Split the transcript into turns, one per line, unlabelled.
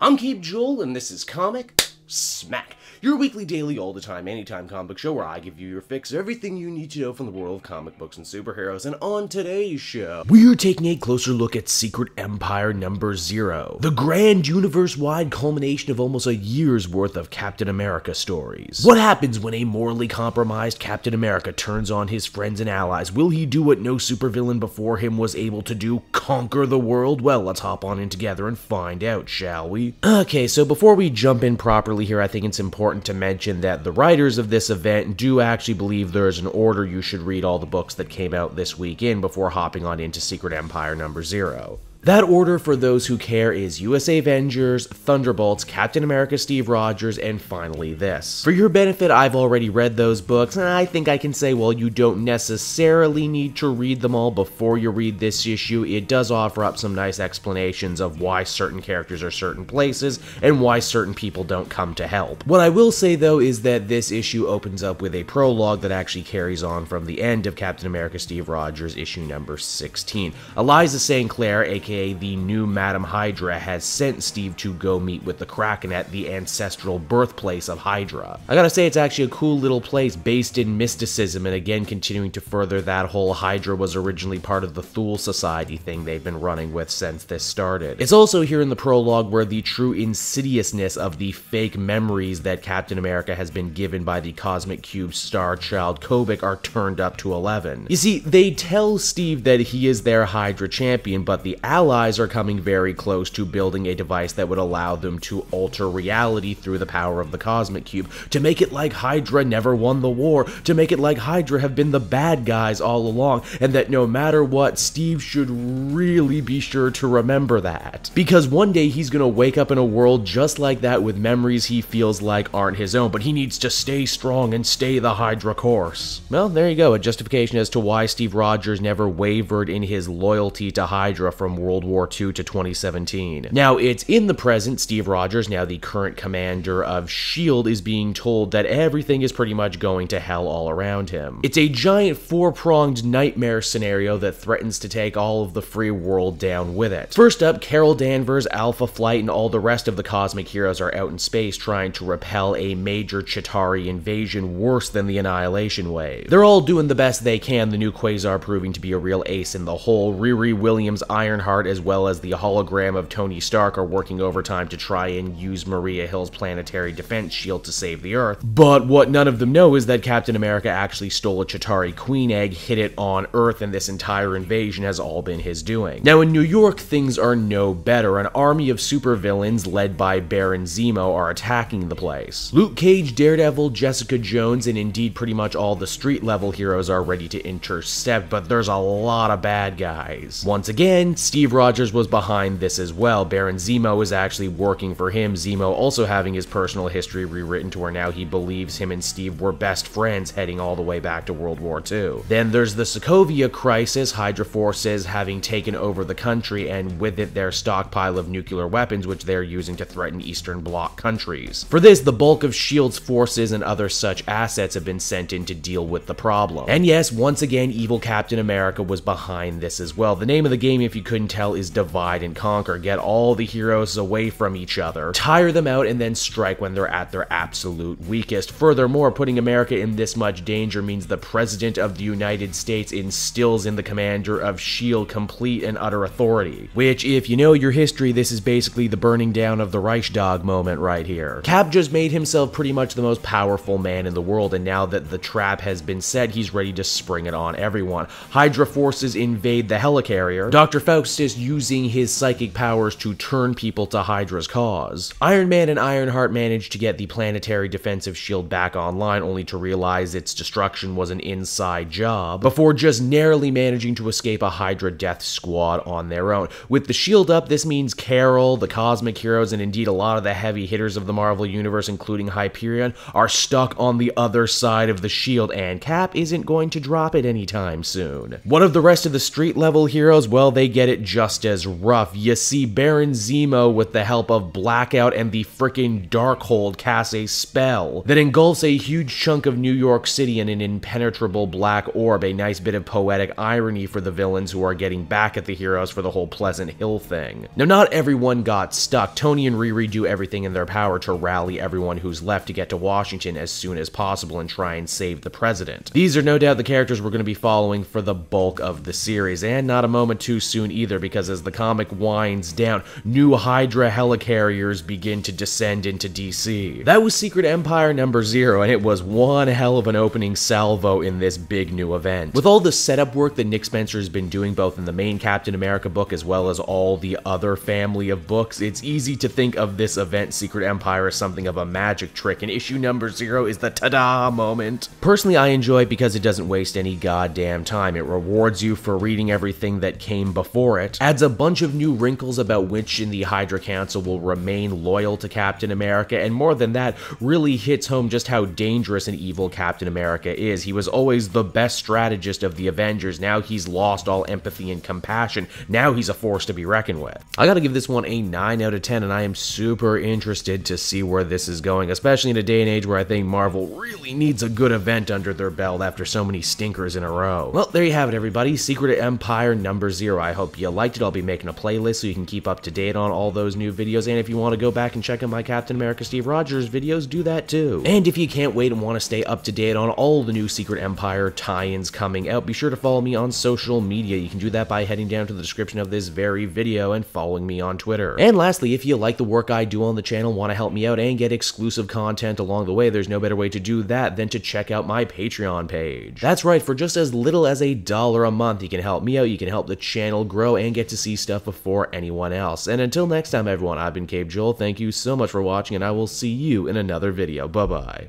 I'm Keep Joel, and this is Comic Smack, your weekly, daily, all-the-time, anytime comic book show where I give you your fix of everything you need to know from the world of comic books and superheroes. And on today's show, we're taking a closer look at Secret Empire #0, the grand universe-wide culmination of almost a year's worth of Captain America stories. What happens when a morally compromised Captain America turns on his friends and allies? Will he do what no supervillain before him was able to do? Conquer the world? Well, let's hop on in together and find out, shall we? Okay, so before we jump in properly here, I think it's important to mention that the writers of this event do actually believe there's an order you should read all the books that came out this weekend before hopping on into Secret Empire #0. That order, for those who care, is USA Avengers, Thunderbolts, Captain America Steve Rogers, and finally this. For your benefit, I've already read those books, and I think I can say, well, you don't necessarily need to read them all before you read this issue. It does offer up some nice explanations of why certain characters are certain places, and why certain people don't come to help. What I will say, though, is that this issue opens up with a prologue that actually carries on from the end of Captain America Steve Rogers issue number 16. Eliza St. Clair, aka the new Madam Hydra, has sent Steve to go meet with the Kraken at the ancestral birthplace of Hydra. I gotta say, it's actually a cool little place based in mysticism, and again continuing to further that whole Hydra was originally part of the Thule Society thing they've been running with since this started. It's also here in the prologue where the true insidiousness of the fake memories that Captain America has been given by the Cosmic Cube's star child Kobik are turned up to 11. You see, they tell Steve that he is their Hydra champion, but the allies are coming very close to building a device that would allow them to alter reality through the power of the Cosmic Cube, to make it like Hydra never won the war, to make it like Hydra have been the bad guys all along, and that no matter what, Steve should really be sure to remember that. Because one day he's gonna wake up in a world just like that with memories he feels like aren't his own, but he needs to stay strong and stay the Hydra course. Well, there you go, a justification as to why Steve Rogers never wavered in his loyalty to Hydra from World War II to 2017. Now, it's in the present. Steve Rogers, now the current commander of S.H.I.E.L.D., is being told that everything is pretty much going to hell all around him. It's a giant four-pronged nightmare scenario that threatens to take all of the free world down with it. First up, Carol Danvers, Alpha Flight, and all the rest of the cosmic heroes are out in space trying to repel a major Chitauri invasion worse than the Annihilation Wave. They're all doing the best they can, the new Quasar proving to be a real ace in the hole. Riri Williams, Ironheart, as well as the hologram of Tony Stark are working overtime to try and use Maria Hill's planetary defense shield to save the Earth. But what none of them know is that Captain America actually stole a Chitauri Queen egg, hid it on Earth, and this entire invasion has all been his doing. Now in New York, things are no better. An army of supervillains led by Baron Zemo are attacking the place. Luke Cage, Daredevil, Jessica Jones, and indeed pretty much all the street-level heroes are ready to intercept, but there's a lot of bad guys. Once again, Steve Rogers was behind this as well. Baron Zemo is actually working for him, Zemo also having his personal history rewritten to where now he believes him and Steve were best friends heading all the way back to World War II. Then there's the Sokovia crisis, Hydra forces having taken over the country, and with it their stockpile of nuclear weapons which they're using to threaten Eastern Bloc countries. For this, the bulk of S.H.I.E.L.D.'s forces and other such assets have been sent in to deal with the problem. And yes, once again, evil Captain America was behind this as well. The name of the game, if you couldn't tell, is divide and conquer. Get all the heroes away from each other, tire them out, and then strike when they're at their absolute weakest. Furthermore, putting America in this much danger means the President of the United States instills in the commander of S.H.I.E.L.D. complete and utter authority. Which, if you know your history, this is basically the burning down of the Reichstag moment right here. Cap just made himself pretty much the most powerful man in the world, and now that the trap has been set, he's ready to spring it on everyone. Hydra forces invade the helicarrier. Dr. Faustus using his psychic powers to turn people to Hydra's cause. Iron Man and Ironheart managed to get the planetary defensive shield back online, only to realize its destruction was an inside job, before just narrowly managing to escape a Hydra death squad on their own. With the shield up, this means Carol, the cosmic heroes, and indeed a lot of the heavy hitters of the Marvel Universe, including Hyperion, are stuck on the other side of the shield, and Cap isn't going to drop it anytime soon. What of the rest of the street level heroes? Well, they get it just as rough. You see Baron Zemo, with the help of Blackout and the frickin' Darkhold, cast a spell that engulfs a huge chunk of New York City in an impenetrable black orb, a nice bit of poetic irony for the villains who are getting back at the heroes for the whole Pleasant Hill thing. Now, not everyone got stuck. Tony and Riri do everything in their power to rally everyone who's left to get to Washington as soon as possible and try and save the president. These are no doubt the characters we're going to be following for the bulk of the series, and not a moment too soon either, because as the comic winds down, new Hydra helicarriers begin to descend into DC. That was Secret Empire #0, and it was one hell of an opening salvo in this big new event. With all the setup work that Nick Spencer has been doing both in the main Captain America book as well as all the other family of books, it's easy to think of this event, Secret Empire, as something of a magic trick, and issue #0 is the ta-da moment. Personally, I enjoy it because it doesn't waste any goddamn time. It rewards you for reading everything that came before it, adds a bunch of new wrinkles about which in the Hydra Council will remain loyal to Captain America, and more than that, really hits home just how dangerous and evil Captain America is. He was always the best strategist of the Avengers. Now he's lost all empathy and compassion. Now he's a force to be reckoned with. I gotta give this one a 9 out of 10, and I am super interested to see where this is going, especially in a day and age where I think Marvel really needs a good event under their belt after so many stinkers in a row. Well, there you have it, everybody. Secret Empire #0. I hope you liked it. I'll be making a playlist so you can keep up to date on all those new videos, and if you want to go back and check out my Captain America Steve Rogers videos, do that too. And if you can't wait and want to stay up to date on all the new Secret Empire tie-ins coming out, be sure to follow me on social media. You can do that by heading down to the description of this very video and following me on Twitter. And lastly, if you like the work I do on the channel, want to help me out and get exclusive content along the way, there's no better way to do that than to check out my Patreon page. That's right, for just as little as $1 a month, you can help me out, you can help the channel grow, and get to see stuff before anyone else. And until next time, everyone, I've been Cape Joel. Thank you so much for watching, and I will see you in another video. Bye-bye.